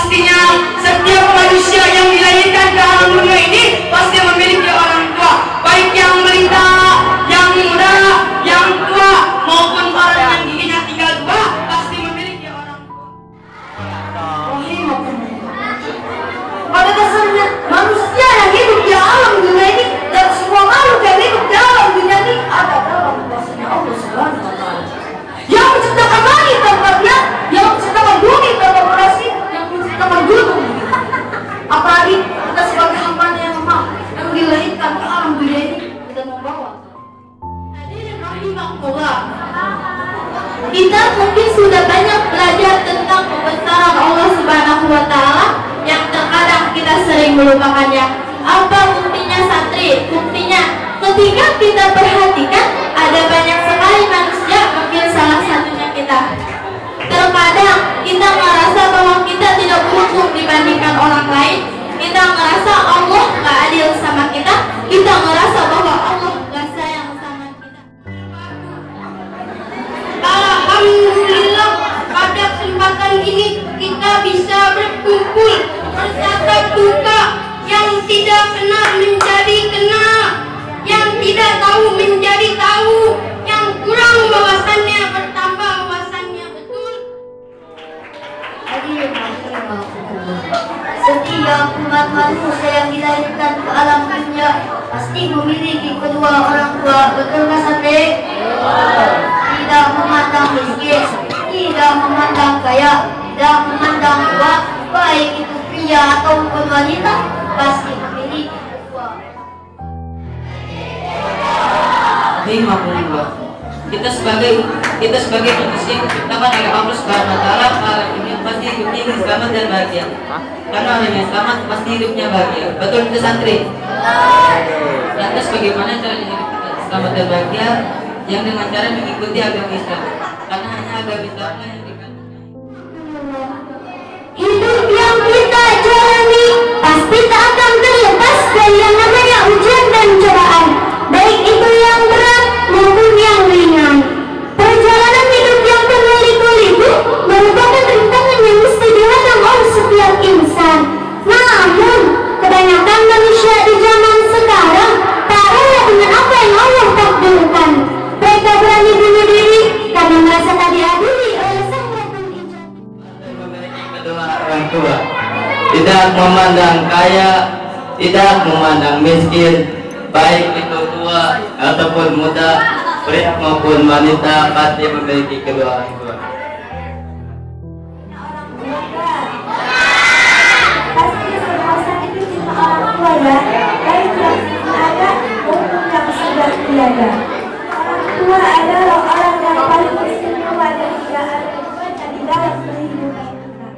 pastinya setiap manusia yang dilahirkan ke alam dunia ini pasti memiliki orang tua, baik yang balita, yang muda, yang tua, maupun orang yang giginya tinggal dua, pasti memiliki orang tua. Pada dasarnya manusia yang hidup di alam dunia ini dan semua makhluk yang hidup di alam dunia ini ada dalam kuasanya Allah Subhanahu wa Ta'ala. Yang menciptakan langit tanpa dia, yang menciptakan bumi tanpa durasi, yang menciptakan gunung. Apalagi kita sebagai hamba-Nya yang lemah, yang dilahirkan ke alam dunia ini kita membawa. Hadirin rahimahullah. Kita mungkin sudah banyak belajar tentang kebesaran Allah Subhanahu wa Ta'ala yang terkadang kita sering melupakannya. Apa buktinya santri? Buktinya ketika kita perhatikan ada banyak sekali manusia, mungkin salah satunya kita. Terkadang kita merasa bahwa kita tidak beruntung dibandingkan orang lain. Kita merasa Allah gak adil sama kita. Kita merasa bahwa Allah gak sayang sama kita. Alhamdulillah, pada kesempatan ini kita bisa berkumpul bersama duka, yang tidak kenal menjadi kenal, yang tidak tahu menjadi tahu, yang kurang wawasannya bertambah wawasannya. Betul. Hadirin rahimahullah. Setiap umat manusia yang dilahirkan ke alam dunia pasti memiliki kedua orang tua. Betul nggak santri? Tidak memandang miskin, tidak memandang kaya, tidak memandang tua, baik itu pria ataupun wanita, pasti memiliki kedua. Rahimahullah. Kita sebagai manusia diciptakan oleh Allah Subhanahu wa Ta'ala, ini pasti hidupnya ini selamat dan bahagia. Karena orang yang selamat pasti hidupnya bahagia. Betul itu santri? Lantas bagaimana cara hidup kita selamat dan bahagia? Yang dengan cara mengikuti agama Islam. Karena hanya agama Islam yang dikatakan. Hidup yang kita jalani pasti tak akan terlepas dari yang namanya ujian dan cobaan, baik itu yang berat maupun yang ringan. Perjalanan hidup yang penuh liku-liku merupakan rintangan yang mesti dihadang oleh setiap insan. Namun, kebanyakan manusia di zaman sekarang tak rela dengan apa yang Allah takdirkan. Mereka berani bunuh diri karena merasa tak diadili oleh sang Rabbul Izzat. Memiliki kedua orang tua, tidak memandang kaya, tidak memandang miskin, baik itu tua ataupun muda, pria maupun wanita, pasti memiliki kedua orang tua. Pasti semua sakit itu cinta orang tua ya, baik yang ada maupun yang sudah tiada. Orang tua adalah orang yang paling istimewa dan tidak ada duanya di dalam kehidupan kita.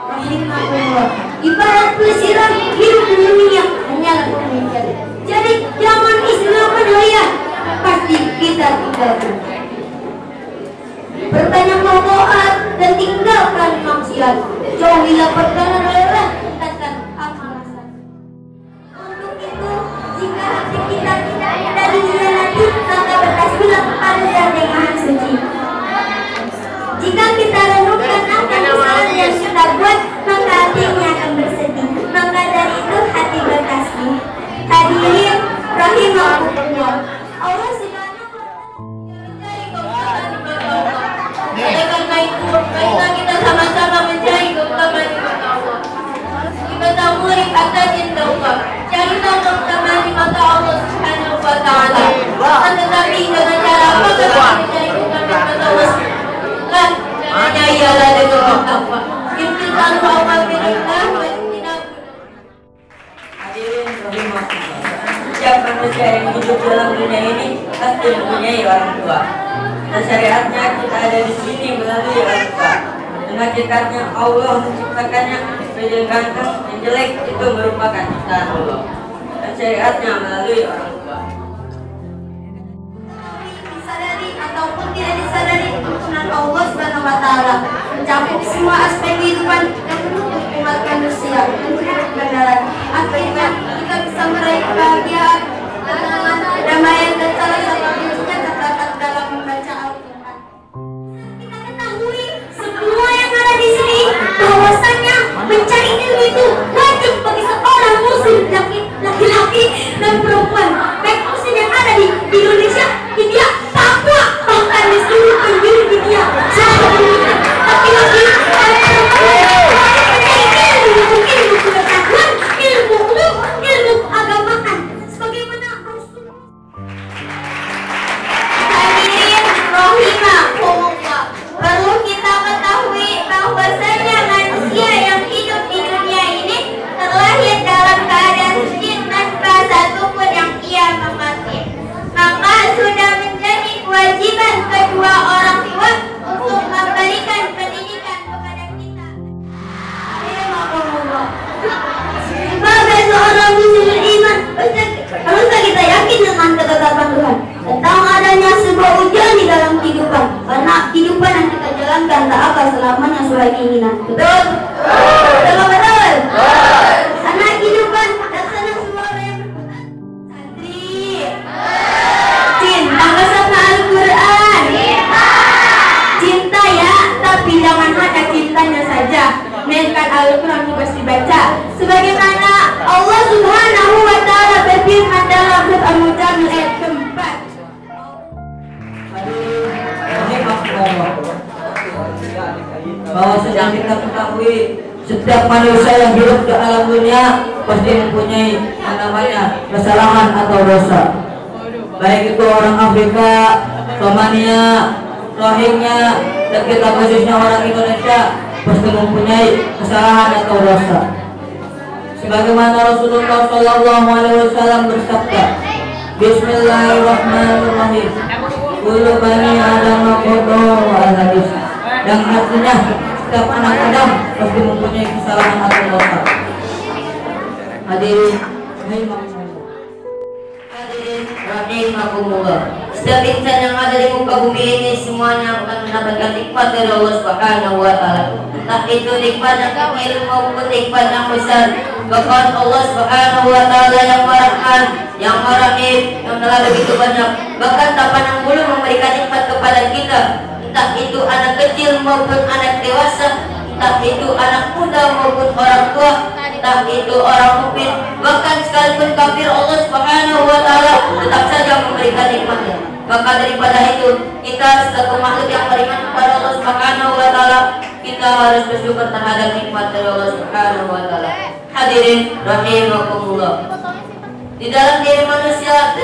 Rahimahullah. Ibarat pelesiran hidup di dunia hanyalah pemikiran. Jadi zaman Islam mendoya pasti kita tinggalkan. Perbanyakan taat dan tinggalkan maksiat. Jauhilah perkara rela, tingkatkan amal-amal. Untuk itu, jika hati kita tidak mudah dikhianati, maka bertasbihlah kepada Zat yang Maha Suci. Jika kita renungkan akan kesalahan yang kita buat, maka hatinya akan bersedih. Maka dari itu hati bertasbih. Hadirin rahimahullah. Allah Subhanahu wa Ta'ala. Oleh karena itu, marilah kita sama-sama mencari keutamaan ibadah Allah. Ibadah murid atas cinta Allah. Carilah keutamaan di mata Allah Subhanahu wa Ta'ala. Akan tetapi dengan cara apa kita mencari keutamaan ibadah Allah? Kan, caranya ialah dengan bertakwa. Imtisalu awamirillah wa ijtinabul. Hadirin rahimahullah. Setiap manusia yang hidup dalam dunia ini pasti mempunyai orang tua. Dan syariatnya kita ada di sini melalui orang tua. Dan hakikatnya Allah menciptakannya yang ganteng, yang jelek itu merupakan ciptaan Allah. Dan syariatnya melalui orang tua. Disadari ataupun tidak disadari tuntunan Allah Subhanahu wa Ta'ala mencakup semua aspek kehidupan yang menuntut umat manusia untuk kebenaran. Akhirnya kita bisa meraih kebahagiaan, ketenangan, kedamaian dan salah satu kuncinya terdapat dalam membaca Al-Quran. Kita ketahui semua yang ada di sini menjalankan taat selamanya sesuai keinginan. Betul? Betul. Anak kehidupan laksana semua yang santri. Cinta sama Al-Quran. Cinta ya, tapi jangan hanya cintanya saja, melainkan Al-Quran harus dibaca. Sebagaimana Allah Subhanahu wa Ta'ala berfirman dalam surat Al-Mujammil ayat keempat. Bahwa sedang kita ketahui setiap manusia yang hidup di alam dunia pasti mempunyai yang namanya kesalahan atau dosa. Baik itu orang Afrika, Somania, Rohingya, dan kita khususnya orang Indonesia pasti mempunyai kesalahan atau dosa. Sebagaimana Rasulullah SAW bersabda, Bismillahirrahmanirrahim. Kullu bani Adam khata' wa hadis. Yang artinya setiap anak Adam pasti mempunyai kesalahan atau dosa. Hadirin rahimakumullah. Setiap insan yang ada di muka bumi ini semuanya akan mendapatkan nikmat dari Allah Subhanahu wa Ta'ala. Entah itu nikmat yang kecil maupun nikmat yang besar. Bahkan Allah Subhanahu wa Ta'ala yang Ar-Rahman, yang Ar-Rahim, yang telah begitu banyak. Bahkan tak pandang bulu memberikan nikmat kepada kita. Entah itu anak kecil maupun anak dewasa, entah itu anak muda maupun orang tua, entah itu orang mukmin, bahkan sekalipun kafir, Allah Subhanahu wa Ta'ala tetap saja memberikan nikmatnya. Maka daripada itu, kita selaku makhluk yang beriman kepada Allah Subhanahu wa Ta'ala, kita harus bersyukur terhadap nikmat dari Allah Subhanahu wa Ta'ala. Hadirin rahimakumullah. Di dalam diri manusia